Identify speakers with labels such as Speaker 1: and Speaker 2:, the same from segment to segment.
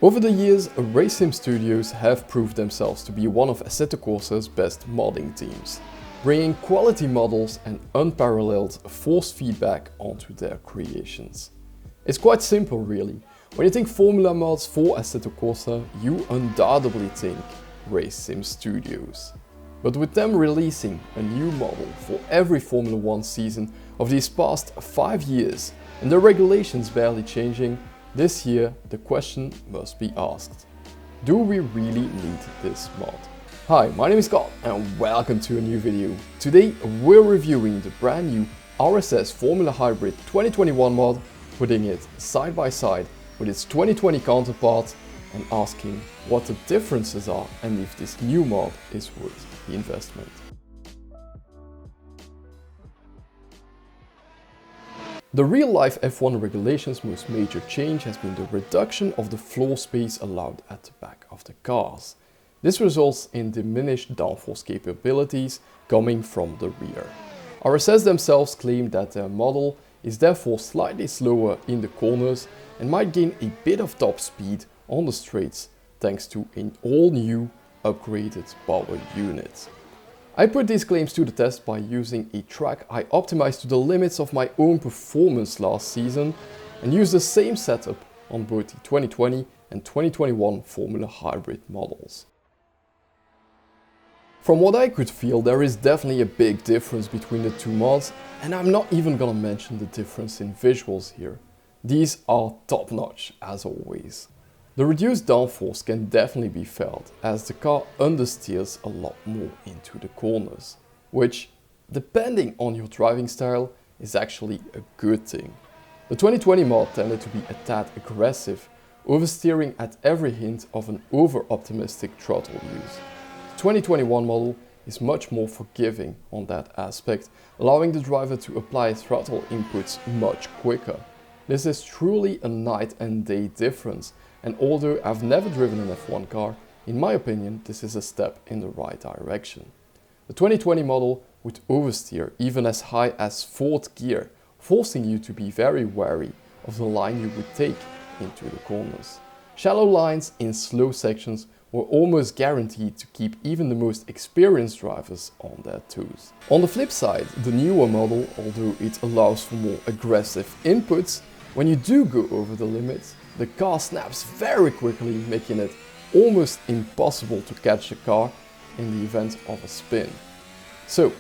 Speaker 1: Over the years, RaceSimStudios have proved themselves to be one of Assetto Corsa's best modding teams, bringing quality models and unparalleled force feedback onto their creations. It's quite simple really. When you think Formula mods for Assetto Corsa, you undoubtedly think RaceSimStudios. But with them releasing a new model for every Formula 1 season of these past 5 years and the regulations barely changing, this year the question must be asked: do we really need this mod? Hi, my name is Scott and welcome to a new video. Today we're reviewing the brand new RSS Formula Hybrid 2021 mod, putting it side by side with its 2020 counterpart and asking what the differences are and if this new mod is worth the investment. The real-life F1 regulations' most major change has been the reduction of the floor space allowed at the back of the cars. This results in diminished downforce capabilities coming from the rear. RSS themselves claim that their model is therefore slightly slower in the corners and might gain a bit of top speed on the straights thanks to an all-new upgraded power unit. I put these claims to the test by using a track I optimized to the limits of my own performance last season and used the same setup on both the 2020 and 2021 Formula Hybrid models. From what I could feel, there is definitely a big difference between the two mods, and I'm not even gonna mention the difference in visuals here. These are top notch as always. The reduced downforce can definitely be felt as the car understeers a lot more into the corners, which, depending on your driving style, is actually a good thing. The 2020 mod tended to be a tad aggressive, oversteering at every hint of an over-optimistic throttle use. The 2021 model is much more forgiving on that aspect, allowing the driver to apply throttle inputs much quicker. This is truly a night and day difference, and although I've never driven an F1 car, in my opinion this is a step in the right direction. The 2020 model would oversteer even as high as 4th gear, forcing you to be very wary of the line you would take into the corners. Shallow lines in slow sections were almost guaranteed to keep even the most experienced drivers on their toes. On the flip side, the newer model, although it allows for more aggressive inputs, when you do go over the limits, the car snaps very quickly, making it almost impossible to catch the car in the event of a spin. So,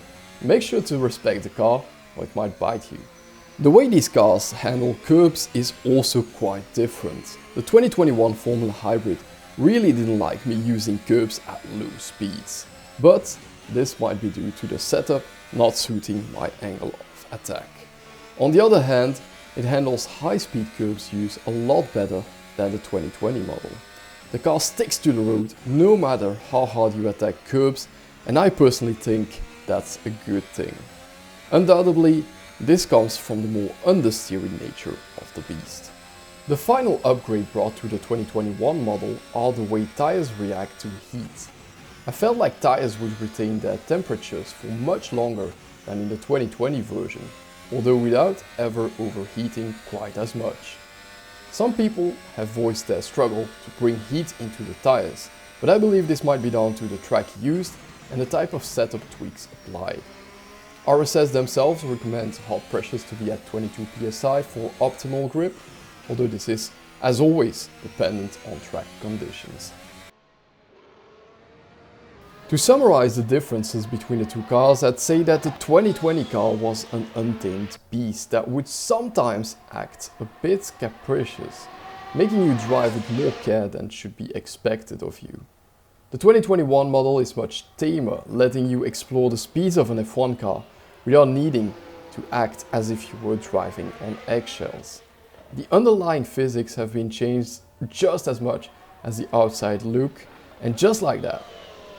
Speaker 1: make sure to respect the car or it might bite you. The way these cars handle curbs is also quite different. The 2021 Formula Hybrid really didn't like me using curbs at low speeds, but this might be due to the setup not suiting my angle of attack. On the other hand, it handles high-speed curbs use a lot better than the 2020 model. The car sticks to the road no matter how hard you attack curbs, and I personally think that's a good thing. Undoubtedly, this comes from the more understeering nature of the beast. The final upgrade brought to the 2021 model are the way tires react to heat. I felt like tires would retain their temperatures for much longer than in the 2020 version, although without ever overheating quite as much. Some people have voiced their struggle to bring heat into the tires, but I believe this might be down to the track used and the type of setup tweaks applied. RSS themselves recommend hot pressures to be at 22 psi for optimal grip, although this is, as always, dependent on track conditions. To summarize the differences between the two cars, I'd say that the 2020 car was an untamed beast that would sometimes act a bit capricious, making you drive with more care than should be expected of you. The 2021 model is much tamer, letting you explore the speeds of an F1 car without needing to act as if you were driving on eggshells. The underlying physics have been changed just as much as the outside look, and just like that,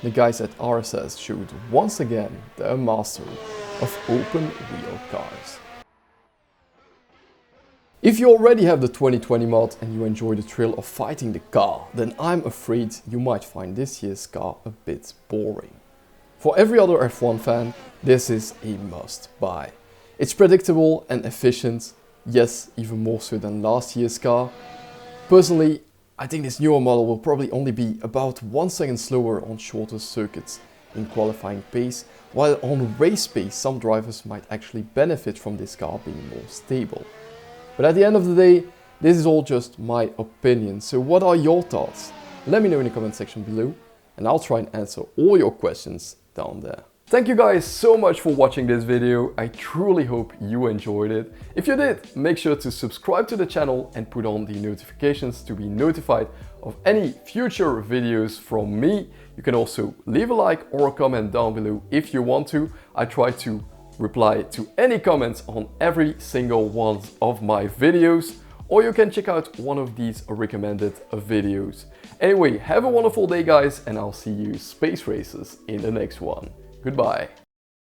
Speaker 1: the guys at RSS showed once again their mastery of open wheel cars. If you already have the 2020 mod and you enjoy the thrill of fighting the car, then I'm afraid you might find this year's car a bit boring. For every other F1 fan, this is a must buy. It's predictable and efficient, yes, even more so than last year's car. Personally, I think this newer model will probably only be about 1 second slower on shorter circuits in qualifying pace, while on race pace some drivers might actually benefit from this car being more stable. But at the end of the day, this is all just my opinion, so what are your thoughts? Let me know in the comment section below, and I'll try and answer all your questions down there. Thank you guys so much for watching this video. I truly hope you enjoyed it. If you did, make sure to subscribe to the channel and put on the notifications to be notified of any future videos from me. You can also leave a like or a comment down below if you want to. I try to reply to any comments on every single one of my videos, or you can check out one of these recommended videos. Anyway, have a wonderful day guys, and I'll see you space racers in the next one. Goodbye.